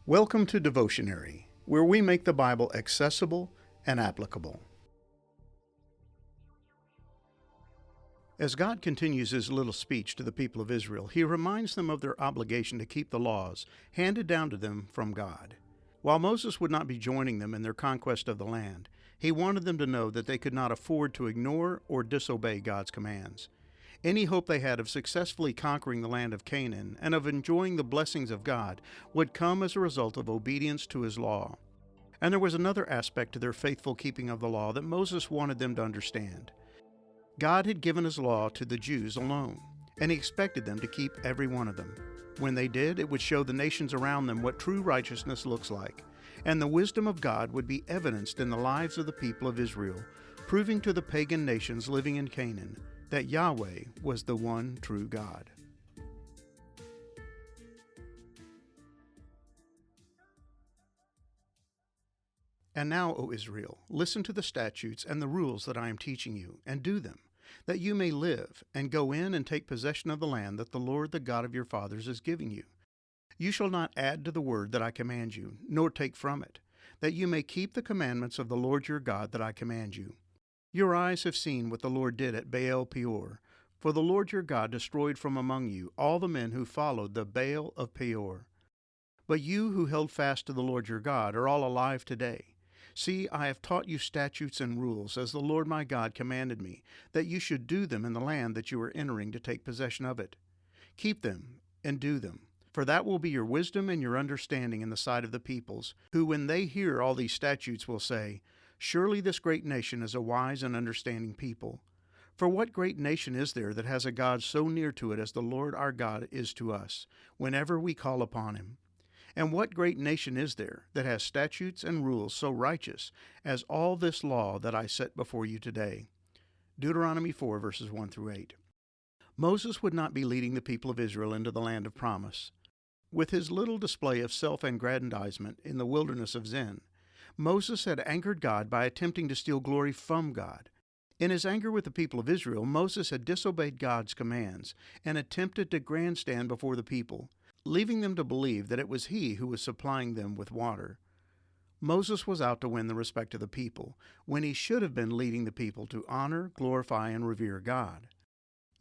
Welcome to Devotionary, where we make the Bible accessible and applicable. As God continues his little speech to the people of Israel, he reminds them of their obligation to keep the laws handed down to them from God. While Moses would not be joining them in their conquest of the land, he wanted them to know that they could not afford to ignore or disobey God's commands. Any hope they had of successfully conquering the land of Canaan and of enjoying the blessings of God would come as a result of obedience to his law. And there was another aspect to their faithful keeping of the law that Moses wanted them to understand. God had given his law to the Jews alone, and he expected them to keep every one of them. When they did, it would show the nations around them what true righteousness looks like, and the wisdom of God would be evidenced in the lives of the people of Israel, proving to the pagan nations living in Canaan that Yahweh was the one true God. And now, O Israel, listen to the statutes and the rules that I am teaching you, and do them, that you may live, and go in and take possession of the land that the Lord, the God of your fathers, is giving you. You shall not add to the word that I command you, nor take from it, that you may keep the commandments of the Lord your God that I command you. Your eyes have seen what the Lord did at Baal Peor, for the Lord your God destroyed from among you all the men who followed the Baal of Peor. But you who held fast to the Lord your God are all alive today. See, I have taught you statutes and rules, as the Lord my God commanded me, that you should do them in the land that you are entering to take possession of it. Keep them and do them, for that will be your wisdom and your understanding in the sight of the peoples, who when they hear all these statutes will say, Surely this great nation is a wise and understanding people. For what great nation is there that has a God so near to it as the Lord our God is to us, whenever we call upon him? And what great nation is there that has statutes and rules so righteous as all this law that I set before you today? Deuteronomy 4, verses 1 through 8. Moses would not be leading the people of Israel into the land of promise. With his little display of self-aggrandizement in the wilderness of Zin, Moses had angered God by attempting to steal glory from God. In his anger with the people of Israel, Moses had disobeyed God's commands and attempted to grandstand before the people, leaving them to believe that it was he who was supplying them with water. Moses was out to win the respect of the people, when he should have been leading the people to honor, glorify, and revere God.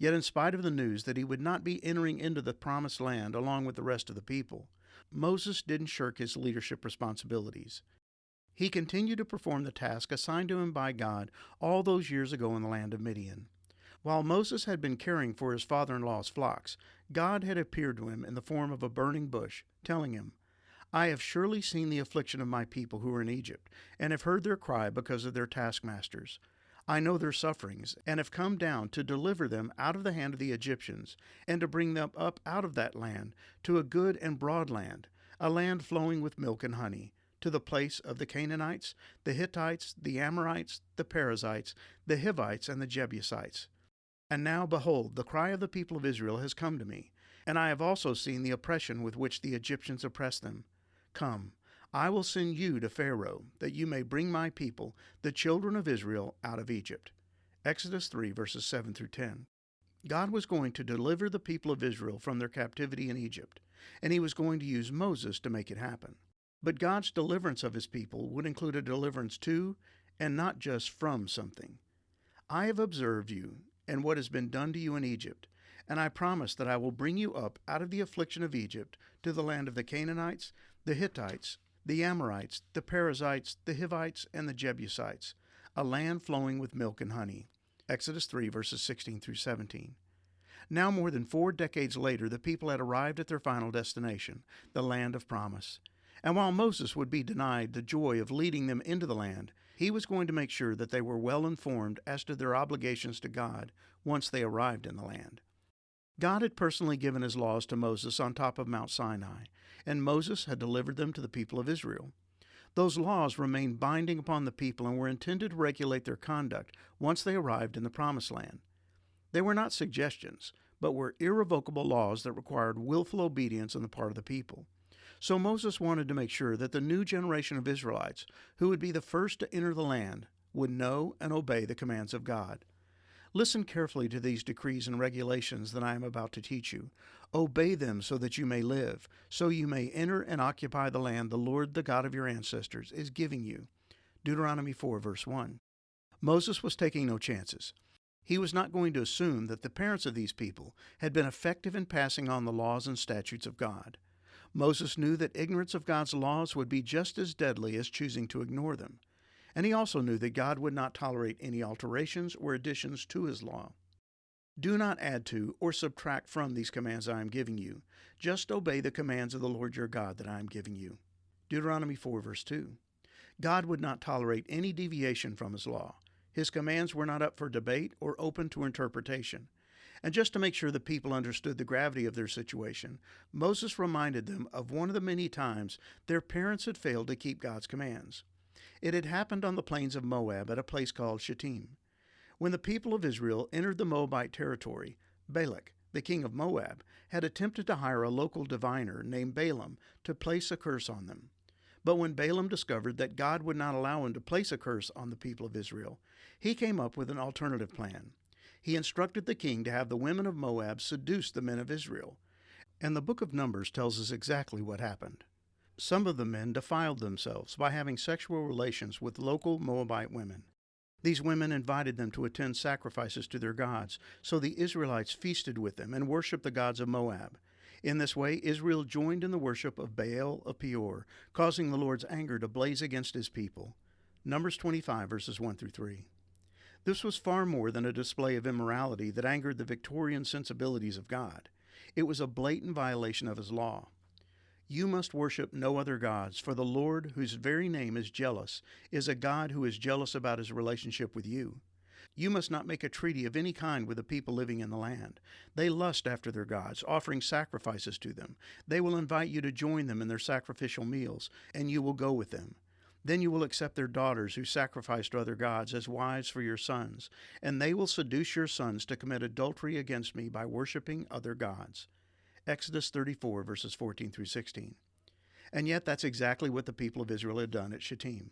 Yet in spite of the news that he would not be entering into the promised land along with the rest of the people, Moses didn't shirk his leadership responsibilities. He continued to perform the task assigned to him by God all those years ago in the land of Midian. While Moses had been caring for his father-in-law's flocks, God had appeared to him in the form of a burning bush, telling him, I have surely seen the affliction of my people who are in Egypt, and have heard their cry because of their taskmasters. I know their sufferings, and have come down to deliver them out of the hand of the Egyptians, and to bring them up out of that land to a good and broad land, a land flowing with milk and honey, to the place of the Canaanites, the Hittites, the Amorites, the Perizzites, the Hivites, and the Jebusites. And now, behold, the cry of the people of Israel has come to me, and I have also seen the oppression with which the Egyptians oppress them. Come, I will send you to Pharaoh, that you may bring my people, the children of Israel, out of Egypt. Exodus 3, verses 7 through 10. God was going to deliver the people of Israel from their captivity in Egypt, and he was going to use Moses to make it happen. But God's deliverance of his people would include a deliverance to, and not just from, something. I have observed you, and what has been done to you in Egypt, and I promise that I will bring you up out of the affliction of Egypt to the land of the Canaanites, the Hittites, the Amorites, the Perizzites, the Hivites, and the Jebusites, a land flowing with milk and honey. Exodus 3, verses 16 through 17. Now more than 4 decades later, the people had arrived at their final destination, the land of promise. And while Moses would be denied the joy of leading them into the land, he was going to make sure that they were well informed as to their obligations to God once they arrived in the land. God had personally given his laws to Moses on top of Mount Sinai, and Moses had delivered them to the people of Israel. Those laws remained binding upon the people and were intended to regulate their conduct once they arrived in the Promised Land. They were not suggestions, but were irrevocable laws that required willful obedience on the part of the people. So Moses wanted to make sure that the new generation of Israelites, who would be the first to enter the land, would know and obey the commands of God. Listen carefully to these decrees and regulations that I am about to teach you. Obey them so that you may live, so you may enter and occupy the land the Lord, the God of your ancestors, is giving you. Deuteronomy 4, verse 1. Moses was taking no chances. He was not going to assume that the parents of these people had been effective in passing on the laws and statutes of God. Moses knew that ignorance of God's laws would be just as deadly as choosing to ignore them. And he also knew that God would not tolerate any alterations or additions to his law. Do not add to or subtract from these commands I am giving you. Just obey the commands of the Lord your God that I am giving you. Deuteronomy 4, verse 2. God would not tolerate any deviation from his law. His commands were not up for debate or open to interpretation. And just to make sure the people understood the gravity of their situation, Moses reminded them of one of the many times their parents had failed to keep God's commands. It had happened on the plains of Moab at a place called Shittim. When the people of Israel entered the Moabite territory, Balak, the king of Moab, had attempted to hire a local diviner named Balaam to place a curse on them. But when Balaam discovered that God would not allow him to place a curse on the people of Israel, he came up with an alternative plan. He instructed the king to have the women of Moab seduce the men of Israel. And the book of Numbers tells us exactly what happened. Some of the men defiled themselves by having sexual relations with local Moabite women. These women invited them to attend sacrifices to their gods, so the Israelites feasted with them and worshiped the gods of Moab. In this way, Israel joined in the worship of Baal of Peor, causing the Lord's anger to blaze against his people. Numbers 25, verses 1 through 3. This was far more than a display of immorality that angered the Victorian sensibilities of God. It was a blatant violation of his law. You must worship no other gods, for the Lord, whose very name is jealous, is a God who is jealous about his relationship with you. You must not make a treaty of any kind with the people living in the land. They lust after their gods, offering sacrifices to them. They will invite you to join them in their sacrificial meals, and you will go with them. Then you will accept their daughters who sacrifice to other gods as wives for your sons, and they will seduce your sons to commit adultery against me by worshiping other gods. Exodus 34, verses 14 through 16. And yet that's exactly what the people of Israel had done at Shittim.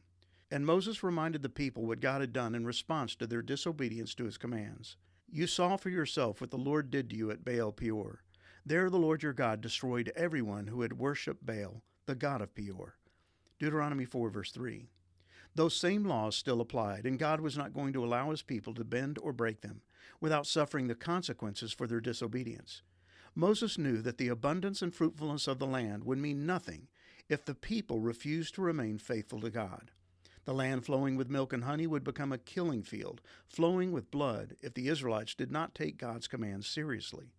And Moses reminded the people what God had done in response to their disobedience to his commands. You saw for yourself what the Lord did to you at Baal Peor. There the Lord your God destroyed everyone who had worshipped Baal, the god of Peor. Deuteronomy 4, verse 3. Those same laws still applied, and God was not going to allow his people to bend or break them without suffering the consequences for their disobedience. Moses knew that the abundance and fruitfulness of the land would mean nothing if the people refused to remain faithful to God. The land flowing with milk and honey would become a killing field, flowing with blood, if the Israelites did not take God's commands seriously.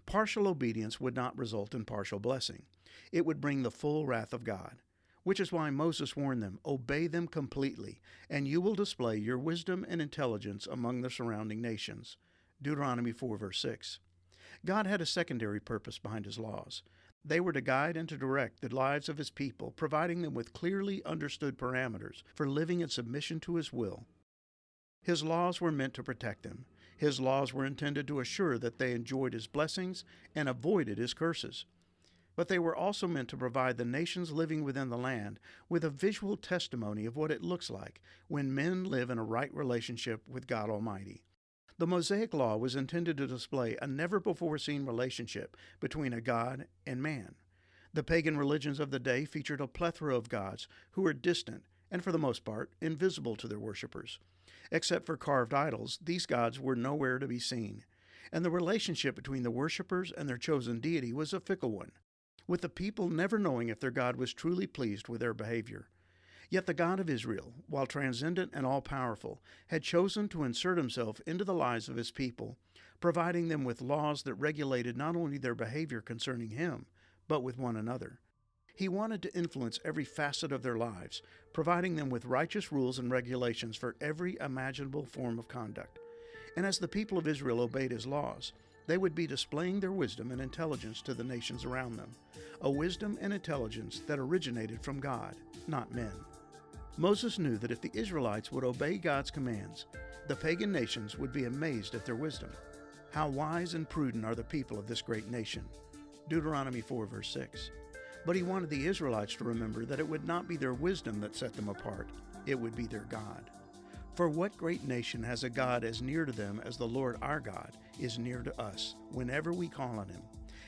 Partial obedience would not result in partial blessing. It would bring the full wrath of God, which is why Moses warned them, obey them completely, and you will display your wisdom and intelligence among the surrounding nations. Deuteronomy 4, verse 6. God had a secondary purpose behind his laws. They were to guide and to direct the lives of his people, providing them with clearly understood parameters for living in submission to his will. His laws were meant to protect them. His laws were intended to assure that they enjoyed his blessings and avoided his curses. But they were also meant to provide the nations living within the land with a visual testimony of what it looks like when men live in a right relationship with God Almighty. The Mosaic Law was intended to display a never-before-seen relationship between a God and man. The pagan religions of the day featured a plethora of gods who were distant and, for the most part, invisible to their worshippers. Except for carved idols, these gods were nowhere to be seen, and the relationship between the worshippers and their chosen deity was a fickle one, with the people never knowing if their God was truly pleased with their behavior. Yet the God of Israel, while transcendent and all-powerful, had chosen to insert himself into the lives of his people, providing them with laws that regulated not only their behavior concerning him, but with one another. He wanted to influence every facet of their lives, providing them with righteous rules and regulations for every imaginable form of conduct. And as the people of Israel obeyed his laws, they would be displaying their wisdom and intelligence to the nations around them, a wisdom and intelligence that originated from God, not men. Moses knew that if the Israelites would obey God's commands, the pagan nations would be amazed at their wisdom. How wise and prudent are the people of this great nation. Deuteronomy 4, verse 6. But he wanted the Israelites to remember that it would not be their wisdom that set them apart, it would be their God. For what great nation has a God as near to them as the Lord our God is near to us whenever we call on him?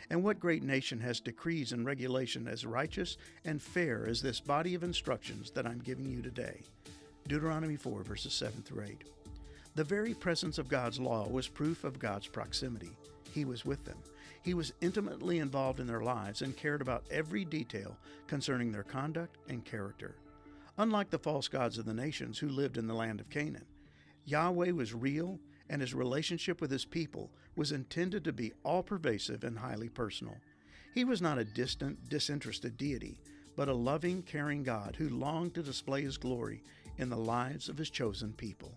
And what great nation has decrees and regulation as righteous and fair as this body of instructions that I'm giving you today? Deuteronomy 4, verses 7 through 8. The very presence of God's law was proof of God's proximity. He was with them. He was intimately involved in their lives and cared about every detail concerning their conduct and character. Unlike the false gods of the nations who lived in the land of Canaan, Yahweh was real, and his relationship with his people was intended to be all-pervasive and highly personal. He was not a distant, disinterested deity, but a loving, caring God who longed to display his glory in the lives of his chosen people.